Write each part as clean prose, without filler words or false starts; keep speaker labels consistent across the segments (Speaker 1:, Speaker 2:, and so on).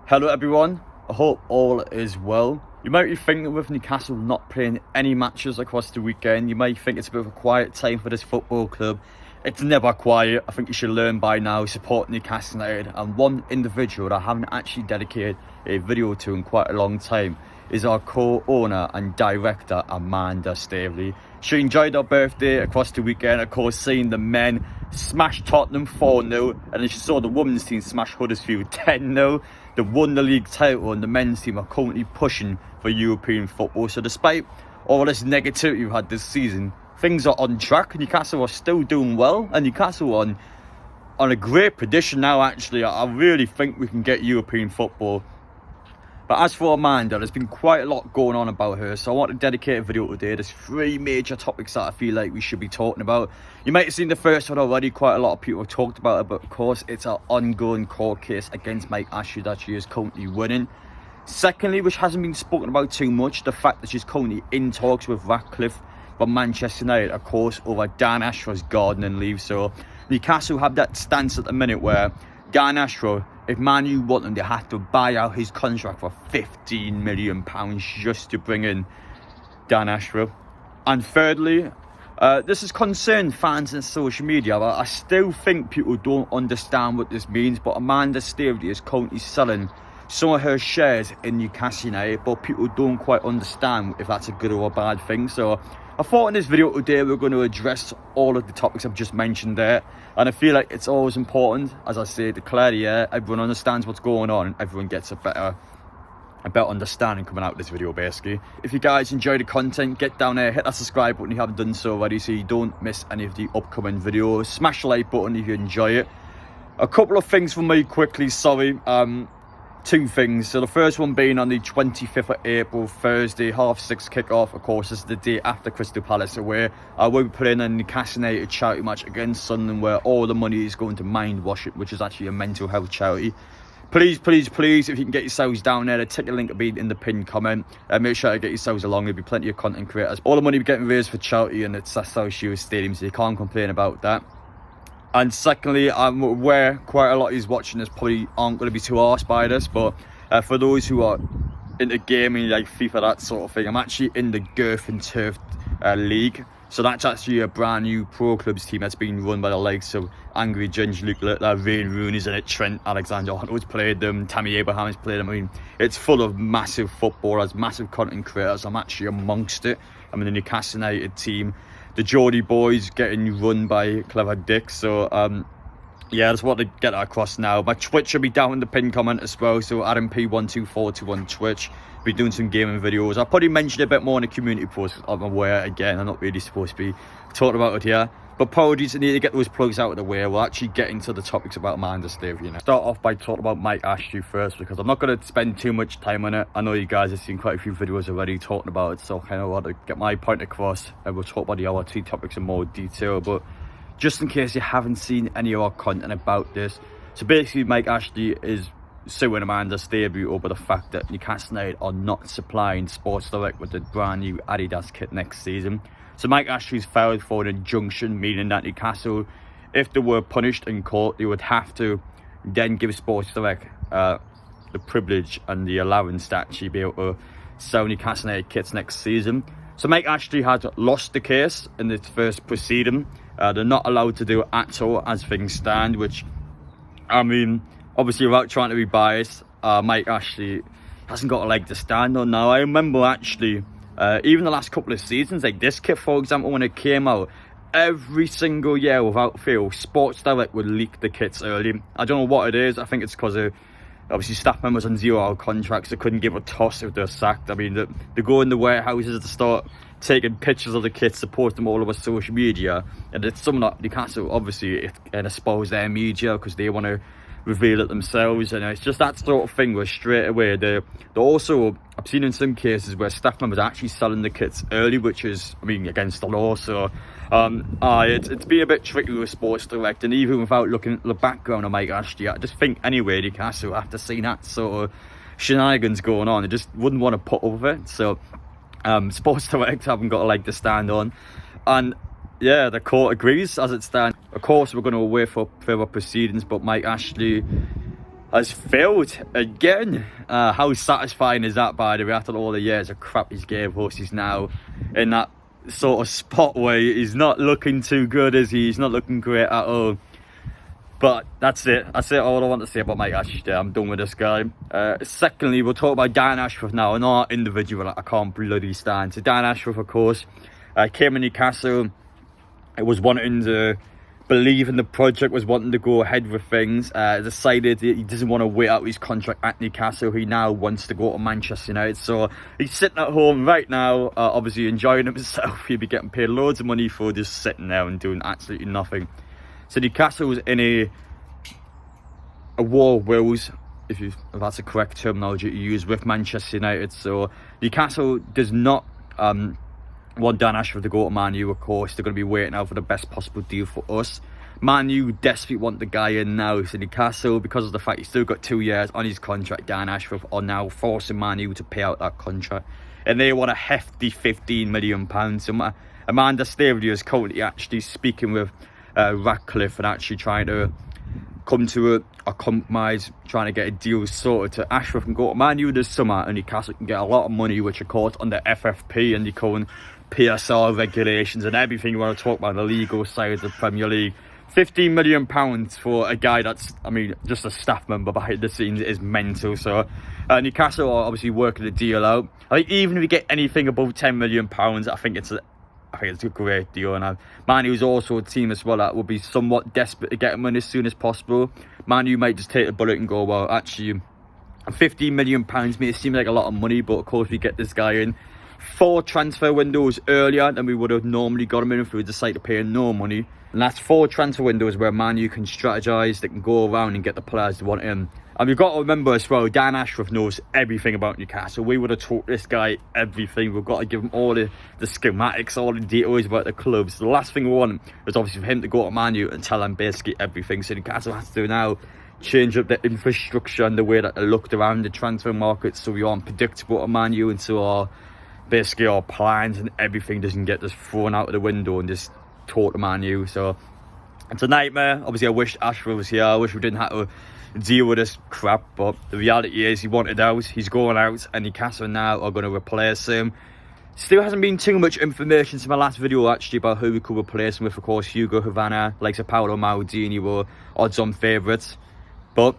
Speaker 1: Hello everyone, I hope all is well. You might be thinking with Newcastle not playing any matches across the weekend, you might think it's a bit of a quiet time for this football club. It's never quiet. I think you should learn by now, support Newcastle United. And one individual that I haven't actually dedicated a video to in quite a long time is our co-owner and director, Amanda Staveley. She enjoyed her birthday across the weekend, of course, seeing the men smash Tottenham 4-0, and then she saw the women's team smash Huddersfield 10-0. They won the league title, and the men's team are currently pushing for European football. So despite all this negativity we've had this season, things are on track. Newcastle are still doing well, and Newcastle on a great position now, actually. I really think we can get European football. But as for Amanda, there's been quite a lot going on about her, so I want to dedicate a video today. There's three major topics that I feel like we should be talking about. You might have seen the first one already. Quite a lot of people have talked about it, but of course it's an ongoing court case against Mike Ashley that she is currently winning. Secondly, which hasn't been spoken about too much, the fact that she's currently in talks with Ratcliffe for Manchester United, of course, over Dan Ashworth's gardening leave. So Newcastle have that stance at the minute where Dan Ashworth, if Man U want him, they have to buy out his contract for £15 million just to bring in Dan Ashworth. And thirdly, this has concerned fans and social media, but I still think people don't understand what this means. But Amanda Staveley is currently selling some of her shares in Newcastle United, but people don't quite understand if that's a good or a bad thing. So I thought in this video today we're going to address all of the topics I've just mentioned there, and I feel like it's always important, as I say, to clear the air. Everyone understands what's going on, and everyone gets a better understanding coming out of this video, basically. If you guys enjoy the content, get down there, hit that subscribe button if you haven't done so already, so you don't miss any of the upcoming videos. Smash the like button if you enjoy it. A couple of things from me quickly, sorry. Two things. So the first one being on the 25th of April, Thursday, 6:30 kick-off. Of course, this is the day after Crystal Palace away. I will be playing a Newcastle United charity match against Sunderland, where all the money is going to Mind Wash It, which is actually a mental health charity. Please, please, please, if you can get yourselves down there, the ticket link will be in the pinned comment. Make sure to get yourselves along. There'll be plenty of content creators. All the money we're getting raised for charity, and it's at South Shields Stadium, so you can't complain about that. And secondly, I'm aware quite a lot of you watching this probably aren't going to be too arsed by this, but for those who are into gaming, like FIFA, that sort of thing, I'm actually in the Girth and Turf League. So that's actually a brand new pro clubs team that's been run by the likes of Angry Ginger, Luke Littler, Wayne Rooney's in it, Trent Alexander-Arnold's played them, Tammy Abraham's played them. I mean, it's full of massive footballers, massive content creators. I'm actually amongst it. I'm in the Newcastle United team. The Geordie boys getting run by Clever Dick. So yeah, I just want to get that across now. My Twitch will be down in the pinned comment as well, so RMP12422 on Twitch. Be doing some gaming videos. I'll probably mention a bit more in the community post. I'm aware, again, I'm not really supposed to be talking about it here, but apologies, I need to get those plugs out of the way. We'll actually get into the topics about Amanda Staveley now. Start off by talking about Mike Ashley first, because I'm not going to spend too much time on it. I know you guys have seen quite a few videos already talking about it, so I kind of want to get my point across, and we'll talk about the other two topics in more detail. But just in case you haven't seen any of our content about this, so basically Mike Ashley is suing Amanda Staveley over the fact that Newcastle United are not supplying Sports Direct with the brand new Adidas kit next season. So Mike Ashley's filed for an injunction, meaning that Newcastle, if they were punished in court, they would have to then give Sports Direct the privilege and the allowance to actually be able to sell Newcastle United kits next season. So Mike Ashley had lost the case in its first proceeding. They're not allowed to do it at all as things stand, which, I mean, obviously without trying to be biased, Mike Ashley hasn't got a leg to stand on now. I remember actually, even the last couple of seasons, like this kit for example, when it came out, every single year without fail, Sports Direct would leak the kits early. I don't know what it is. I think it's because of obviously staff members on 0-hour contracts that couldn't give a toss if they're sacked. I mean, they go in the warehouses to start taking pictures of the kits to post them all over social media, and it's something that Newcastle obviously expose their media because they want to reveal it themselves, and it's just that sort of thing where straight away they're also, I've seen in some cases where staff members are actually selling the kits early, which is, I mean, against the law. So it's been a bit tricky with Sports Direct, and even without looking at the background of Mike Ashley, I just think anyway Newcastle, after seeing that sort of shenanigans going on, they just wouldn't want to put up with it. So Sports Direct haven't got a leg to stand on, and yeah, the court agrees as it stands. Of course, we're going to wait for further proceedings, but Mike Ashley has failed again. How satisfying is that, by the way, after all the years of crap he's gave us? He's now in that sort of spot where he's not looking too good, is he? He's not looking great at all. But that's it. That's it. All I want to say about Mike Ashworth. I'm done with this guy. Secondly, we'll talk about Dan Ashworth now, another individual that I can't bloody stand. So Dan Ashworth, of course, came in Newcastle. It was wanting to believe in the project, was wanting to go ahead with things. Decided he doesn't want to wait out his contract at Newcastle. He now wants to go to Manchester United. So he's sitting at home right now, obviously enjoying himself. He'll be getting paid loads of money for just sitting there and doing absolutely nothing. So Newcastle was in a war wills, if that's the correct terminology to use, with Manchester United. So Newcastle does not want Dan Ashworth to go to Man U, of course. They're going to be waiting out for the best possible deal for us. Man U desperately want the guy in now. So Newcastle, because of the fact he's still got 2 years on his contract, Dan Ashworth are now forcing Man U to pay out that contract. And they want a hefty £15 million. So Amanda Staveley is currently actually speaking with Ratcliffe and actually trying to come to a compromise, trying to get a deal sorted to Ashworth can go to Man U this summer, and Newcastle can get a lot of money, which of course under FFP and the current PSR regulations and everything you want to talk about, the legal side of the Premier League. £15 million for a guy that's, I mean, just a staff member behind the scenes is mental. So Newcastle are obviously working the deal out. I think even if you get anything above £10 million, I think it's a great deal. And Man U's also a team as well that will be somewhat desperate to get him in as soon as possible. Man U might just take the bullet and go, well, actually, £15 million may seem like a lot of money, but of course we get this guy in 4 transfer windows earlier than we would have normally got him in if we decide to pay no money. And that's 4 transfer windows where Man U can strategise, they can go around and get the players they want in. And we've got to remember as well, Dan Ashworth knows everything about Newcastle. We would have taught this guy everything. We've got to give him all the schematics, all the details about the clubs. The last thing we want is obviously for him to go to Man U and tell them basically everything. So Newcastle has to now change up the infrastructure and the way that they looked around the transfer market, so we aren't predictable to Man U, and so our plans and everything doesn't get just thrown out of the window and just taught to Man U. So it's a nightmare. Obviously I wish Ashworth was here. I wish we didn't have to deal with this crap, but the reality is he wanted out, he's going out, and Newcastle now are going to replace him. Still hasn't been too much information since my last video actually about who we could replace him with. Of course, Hugo Havana, likes of Paolo Maldini were odds-on favourites, but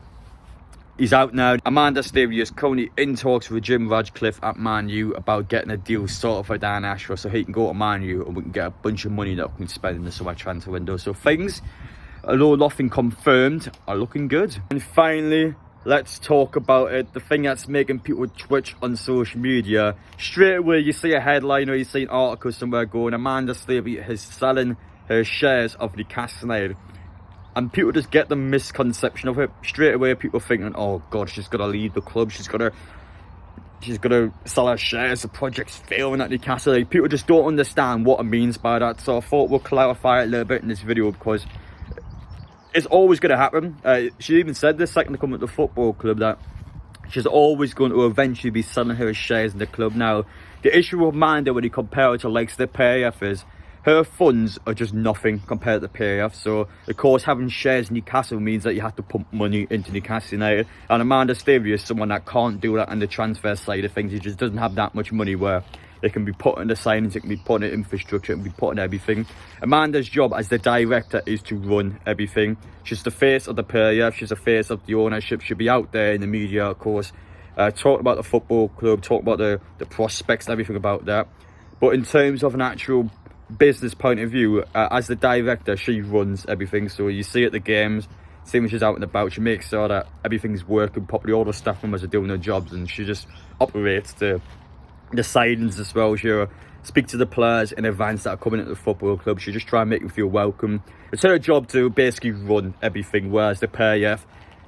Speaker 1: he's out now. Amanda Staveley is currently in talks with Jim Radcliffe at Man U about getting a deal sorted for Dan Ashworth so he can go to Man U and we can get a bunch of money that we can spend in the summer transfer window. So things, although nothing confirmed, are looking good. And finally, let's talk about it. The thing that's making people twitch on social media. Straight away, you see a headline or you see an article somewhere going, Amanda Staveley is selling her shares of Newcastle United. And people just get the misconception of it. Straight away, people thinking, oh God, she's got to leave the club. She's got to sell her shares. The project's failing at Newcastle. Like, people just don't understand what it means by that. So I thought we'll clarify it a little bit in this video, because it's always going to happen. She even said this second to come at the football club that she's always going to eventually be selling her shares in the club. Now, the issue with Amanda when you compare her to likes the PAF is her funds are just nothing compared to the PAF. So, of course, having shares in Newcastle means that you have to pump money into Newcastle United. And Amanda Staveley is someone that can't do that on the transfer side of things. He just doesn't have that much money where it can be put in the signings, it can be put in infrastructure, it can be put in everything. Amanda's job as the director is to run everything. She's the face of the PAF, she's the face of the ownership. She'll be out there in the media, of course, talking about the football club, talking about the prospects and everything about that. But in terms of an actual business point of view, as the director, she runs everything. So you see at the games, see when she's out and about, she makes sure that everything's working properly, all the staff members are doing their jobs, and she just operates the signings as well. She'll speak to the players in advance that are coming into the football club. She'll just try and make them feel welcome. It's her job to basically run everything, whereas the PAF,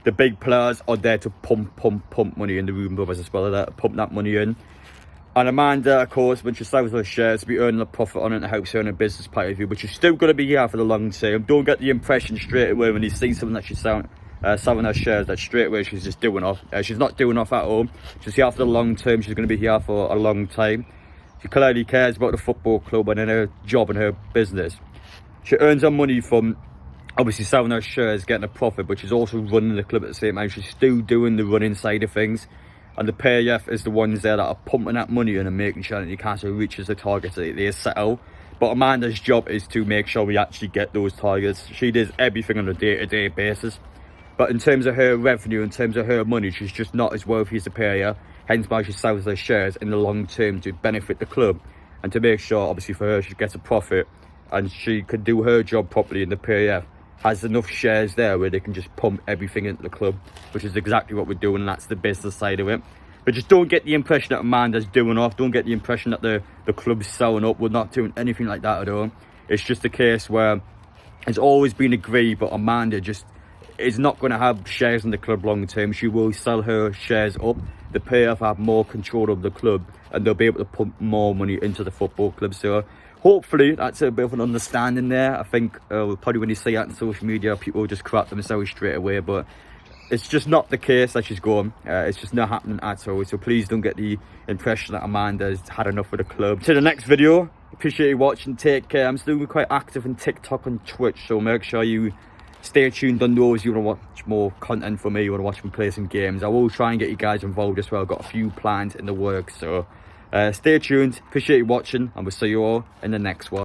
Speaker 1: the big players are there to pump money in. The Reuben brothers as well, that pump that money in. And Amanda, of course, when she sells her shares, will be earning a profit on it and helps her in a business point of view, but she's still going to be here for the long term. Don't get the impression straight away when you see something that she's selling her shares that straight away she's just doing off. She's not doing off at all. She's here for the long term. She's going to be here for a long time. She clearly cares about the football club and in her job and her business. She earns her money from obviously selling her shares, getting a profit, but she's also running the club at the same time. She's still doing the running side of things. And the PAF is the ones there that are pumping that money in and making sure that Newcastle reaches the targets that they set out. But Amanda's job is to make sure we actually get those targets. She does everything on a day-to-day basis. But in terms of her revenue, in terms of her money, she's just not as wealthy as the PAF. Hence why she sells her shares in the long term to benefit the club. And to make sure, obviously for her, she gets a profit. And she can do her job properly, and the PAF has enough shares there where they can just pump everything into the club, which is exactly what we're doing, and that's the business side of it. But just don't get the impression that Amanda's doing off. Don't get the impression that the club's selling up. We're not doing anything like that at all. It's just a case where it's always been agreed, but Amanda just is not going to have shares in the club long term. She will sell her shares up. The PAF have more control of the club, and they'll be able to pump more money into the football club. So hopefully that's a bit of an understanding there. I think probably when you see that on social media, people will just crap themselves straight away, but it's just not the case that she's gone. It's just not happening at all. So please don't get the impression that Amanda's had enough with the club. To the next video. Appreciate you watching. Take care. I'm still quite active on TikTok and Twitch, so make sure you stay tuned on those. You want to watch more content from me, you want to watch me play some games. I will try and get you guys involved as well. I've got a few plans in the works, so stay tuned. Appreciate you watching, and we'll see you all in the next one.